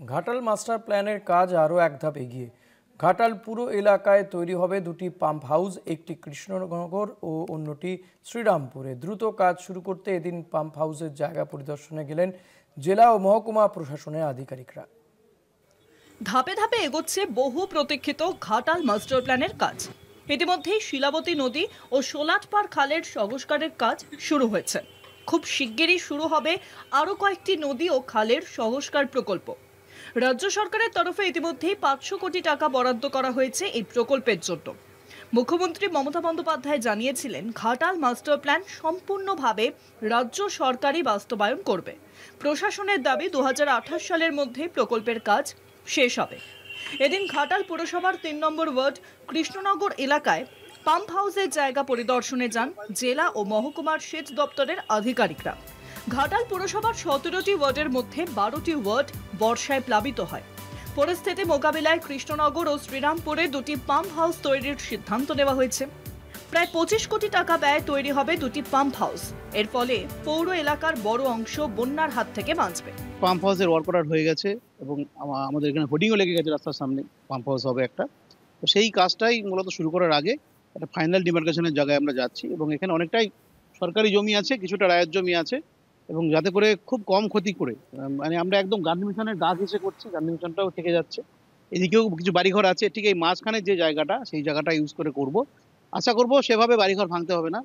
Ghatal master প্ল্যানের কাজ আরও এক ধাপ এগিয়ে। ঘাটাল পুরো এলাকায় তৈরি হবে দুটি পাম্প হাউস, একটি কৃষ্ণনগর ও অন্যটি শ্রীরামপুরে। দ্রুত কাজ শুরু করতে এদিন পাম্প হাউসের জায়গা পরিদর্শনে গেলেন জেলা ও মহকুমা প্রশাসনের আধিকারিকরা। ধাপে ধাপে এগোচ্ছে বহু প্রতীক্ষিত ঘাটাল মাস্টার প্ল্যানের কাজ। ইতিমধ্যেই শিলাবতী নদী ও সোলাটপাড় খালের সংস্কারের কাজ শুরু হয়েছে। খুব শিগগিরই শুরু হবে আরও কয়েকটি নদী ও খালের সংস্কার প্রকল্প। রাজ্য সরকারের তরফে ইতিমধ্যেই 500 কোটি টাকা বরাদ্দ করা হয়েছে এই প্রকল্পের জন্য। মুখ্যমন্ত্রী মমতা বন্দ্যোপাধ্যায় জানিয়েছিলেন, ঘাটাল মাস্টার প্ল্যান সম্পূর্ণভাবে রাজ্য সরকারই বাস্তবায়ন করবে। প্রশাসনের দাবি 2028 সালের মধ্যে প্রকল্পের কাজ শেষ হবে। এদিন ঘাটাল পুরসভার 3 নম্বর ওয়ার্ড কৃষ্ণনগর এলাকায় পাম্প হাউসের জায়গা পরিদর্শনে যান জেলা ও মহকুমার সেচ দপ্তরের আধিকারিকরা। ঘাটাল পুরসভার 17টি ওয়ার্ডের মধ্যে 12টি ওয়ার্ড বর্ষায় প্লাবিত হয়। পরিস্থিতি মোকাবিলায় কৃষ্ণনগর ও শ্রীরামপুরে দুটি পাম্প হাউস তৈরির সিদ্ধান্ত নেওয়া হয়েছে। প্রায় 25 কোটি টাকা ব্যয়ে তৈরি হবে দুটি পাম্প হাউস। এর ফলে পৌর এলাকার বড় অংশ বন্যার হাত থেকে বাঁচবে। পাম্প হাউসের ওয়ার্ক অর্ডার হয়ে গেছে এবং আমাদের এখানে হোর্ডিংও লেগে গেছে, রাস্তার সামনে পাম্প হাউস হবে একটা। তো সেই কাজটাই মূলত শুরু করার আগে একটা ফাইনাল ডিমার্কেশনের জায়গায় আমরা যাচ্ছি এবং এখানে অনেকটাই সরকারি জমি আছে, কিছুটা রায়ের জমি আছে এবং যাতে করে খুব কম ক্ষতি করে মানে আমরা একদম গান্ধী মিশনের গা ঘেঁষে করছি, গান্ধী মিশনটাও থেকে যাচ্ছে। এদিকেও কিছু বাড়িঘর আছে, ঠিক এই মাঝখানে যে জায়গাটা, সেই জায়গাটা ইউজ করে করব। আশা করব সেভাবে বাড়িঘর ভাঙতে হবে না।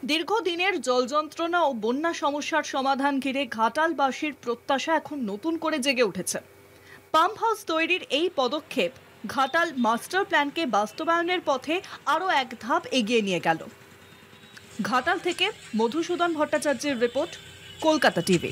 দীর্ঘদিনের জল যন্ত্রণা ও বন্যা সমস্যার সমাধান ঘিরে ঘাটালবাসীর প্রত্যাশা এখন নতুন করে জেগে উঠেছে। পাম্প হাউস তৈরির এই পদক্ষেপ ঘাটাল মাস্টার প্ল্যানকে বাস্তবায়নের পথে আরও এক ধাপ এগিয়ে নিয়ে গেল। ঘাটাল থেকে মধুসূদন ভট্টাচার্যের রিপোর্ট, কলকাতা টিভি।